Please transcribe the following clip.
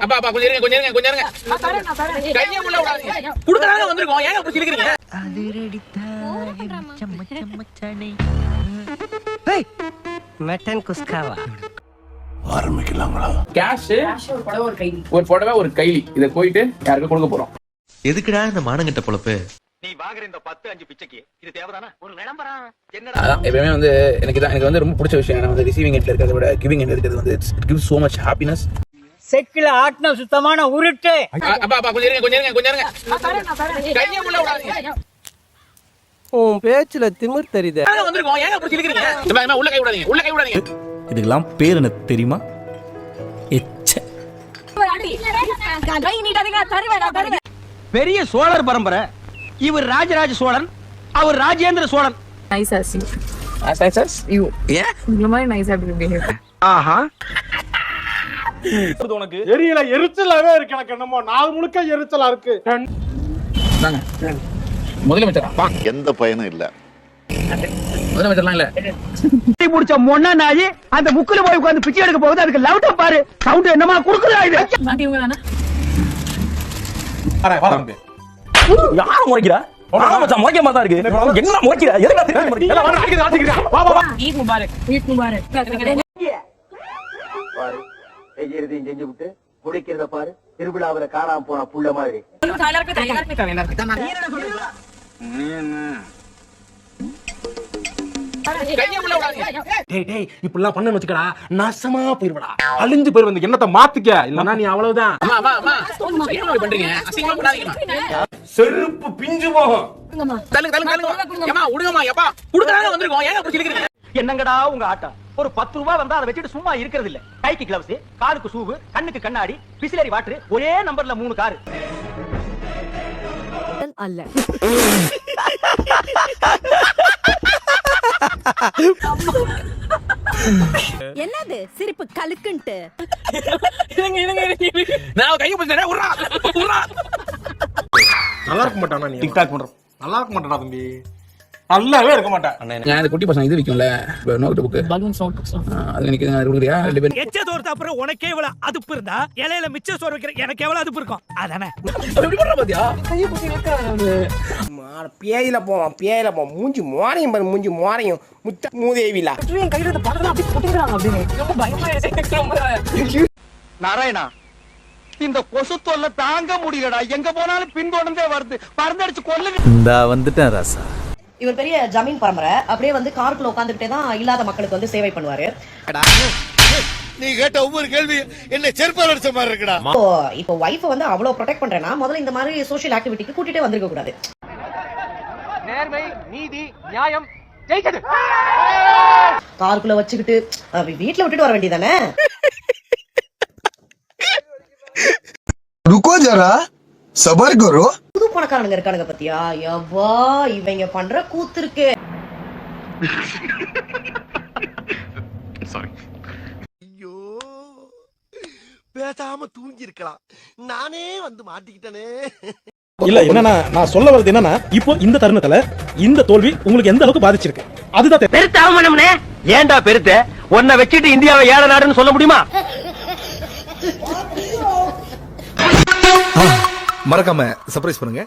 அப்பா அப்பா கொஞ்சம் இருங்க கொஞ்சம் இருங்க கொஞ்சம் இருங்க. கையை உள்ள விடாதீங்க. குடுக்கறாங்க வந்திருக்கோம். ஏங்க அப்படி சிரிக்கிறீங்க? ஏய் மட்டன் குஸ்காவா ஆரம்பிக்கலாங்களா? கேஷ் ஒரு புடவை ஒரு கைலி இத போயிட்டு யாருக்கு கொடுக்க போறோம்? எதுக்குடா இந்த மானங்கிட்ட பொழப்பு? நீ வாங்குற இந்த 10-5 பிச்சைக்கு இது தேவைதானா? ஒரு விளம்பரம் என்னடா? அதான் எப்பவுமே வந்து எனக்கு வந்து ரொம்ப பிடிச்ச விஷயம் வந்து ரிசீவிங் எண்ட்ல இருக்கிறத விட கிவிங் எண்ட்ல இருக்கிறது வந்து it gives so much happiness. செக்கில ஆட்டின சுத்தமான உருட்டு. அப்பா அப்பா கொஞ்சம் இருங்க கொஞ்சம் இருங்க கொஞ்சம் இருங்க. கையை உள்ள விடாதீங்க. உன் பேச்சுல திமிர் தெரியுது. வந்திருக்கோம். ஏங்க அப்படி சிரிக்கிறீங்க? அம்மா உள்ள கை விடாதீங்க. உள்ள கை விடாதீங்க. இதுக்கெல்லாம் பேர் என்ன தெரியுமா? பெரிய சோழர் பரம்பரை. இவர் ராஜராஜ சோழன், அவர் Rajendra Cholan. Nice as you. As You. Yeah. You're very nice at behaving. ஆஹா. உனக்கு எரியல எரிச்சலாவே இருக்கு. எனக்கு என்னமோ நாள் முழுக்க எரிச்சலா இருக்கு. வாங்க. முதலமைச்சரா? எந்த பயனும் இல்ல. முதலமைச்சர்லாம் இல்ல. டீ முடிச்ச மொண்ணா நாயி அந்த முக்குல போய் உட்கார்ந்து பிச்சை எடுக்க போகுது. அதுக்கு லவுட்ட பாரு. சவுண்ட் என்னமா குடுக்குறா இது? Not you தானே? வா தம்பி. யார் முறைக்கிறா? மச்சான் முறைக்க மாதிரி இருக்கு. என்ன முறைக்கிறா? எதுக்கு திருப்பி எல்லாம் வர அடிக்குது அடிக்குது. வா வா வா. Eid Mubarak. Eid Mubarak. பாரு செய்யறதையும் செஞ்சு விட்டு முடிக்கிறத பாரு. திருவிழாவில காணாம போன புள்ள மாதிரி. கையை உள்ள விடாதீங்க. டேய் டேய் இப்படிலாம் பண்ணன்னு வச்சுக்கடா நாசமா போயிருவடா. அழிஞ்சு போயிருவ. இந்த எண்ணத்தை மாத்திக்க. இல்லன்னா நீ அவ்வளவுதான். அம்மா அம்மா அம்மா. ஏன் இப்படி பண்றீங்க? அசிங்கமா பண்ணாதீங்கம்மா. செருப்பு பிஞ்சு போகும். தள்ளுங்க தள்ளுங்க தள்ளுங்க. ஏம்மா விடுங்கம்மா. எப்பா குடுக்கறாங்க வந்திருக்கோம். ஏங்க அப்படி சிரிக்கிறீங்க? என்னங்கடா உங்க ஆட்டம்? ஒரு 10 ரூபாய் வந்தா அதை வச்சுட்டு சும்மா இருக்கிறது இல்ல. கைக்கு கிளவுஸ், காலுக்கு ஷூவு, கண்ணுக்கு கண்ணாடி, பிசிலரி வாட்டர், ஒரே நம்பர்ல 3 கார். அல்ல. என்னது சிரிப்பு கலுக்குன்ட்டு? நான் கையை பிடிச்சேன். உர்ரா உர்ரா. நல்லா இருக்க மாட்டானா நீ? டிக்டாக் பண்ற. நல்லா இருக்க மாட்டாடா தம்பி. நல்லாவே இருக்க மாட்டேன். நான் இந்த குட்டி பசங்க இது விக்கும்ல நோட் புக் Balloons notebooks. அது எனக்கு கொடுக்குறியா? 2 பேர் எச்ச சோறு அப்புறம் உனக்கே இவ்வளவு அதுப்பு இருந்தா இலையில மிச்ச சோறு வைக்கிற எனக்கு எவ்வளவு அதுப்பு இருக்கும்? அதானே அப்படி பண்ற பாத்தியா? கையை பிடிச்சி நிற்கிறாரு. பேயில போவான் மூஞ்சி மோரையும் பாரு. மூஞ்சி மோரையும் முத்த மூதேவிலா. என் கையில இந்த படத்தை அப்படி போட்டுக்கிறாங்க அப்படின்னு. ரொம்ப பயமா இருக்கு. ரொம்ப நாராயணா, இந்த கொசு தொல்லை தாங்க முடியலடா. எங்க போனாலும் பின்தொடர்ந்தே வருது. பறந்தடிச்சு கொல்லுங்க. இந்தா வந்துட்டேன் ராசா. இவர் பெரிய ஜமீன் பரம்பரை. அப்படியே வந்து காருக்குள்ள உட்காந்துக்கிட்டே தான் இல்லாத மக்களுக்கு வந்து சேவை பண்ணுவாரு. நீ கேட்ட ஒவ்வொரு கேள்வி என்ன செருப்பால் அடிச்ச மாதிரி இருக்குடா. இப்போ வைஃப் வந்து அவ்வளவு ப்ரொடெக்ட் பண்றேன்னா முதல்ல இந்த மாதிரி சோஷியல் ஆக்டிவிட்டிக்கு கூட்டிட்டே வந்திருக்க கூடாது. நேர்மை, நீதி, நியாயம் ஜெயிச்சது. காருக்குள்ள வச்சுக்கிட்டு வீட்டுல விட்டுட்டு வர வேண்டியதானே? ருக்கோ ஜரா சபர் கரோ. புது பணக்காரனுங்க இருக்கானுங்க பத்தியா? எவ்வா இவங்க பண்ற கூத்து இருக்கு. ஐயோ பேசாம தூங்கி இருக்கலாம். நானே வந்து மாட்டிக்கிட்டனே. இல்ல என்னன்னா நான் சொல்ல வர்றது என்னன்னா இப்போ இந்த தருணத்துல இந்த தோல்வி உங்களுக்கு எந்த அளவுக்கு பாதிச்சிருக்கு அதுதான். பெருத்த அவமானம்னே. ஏன்டா பெருத்த? உன்னை வச்சிட்டு இந்தியாவை ஏழை நாடுன்னு சொல்ல முடியுமா? மறக்காம சர்ப்ரைஸ் பண்ணுங்க.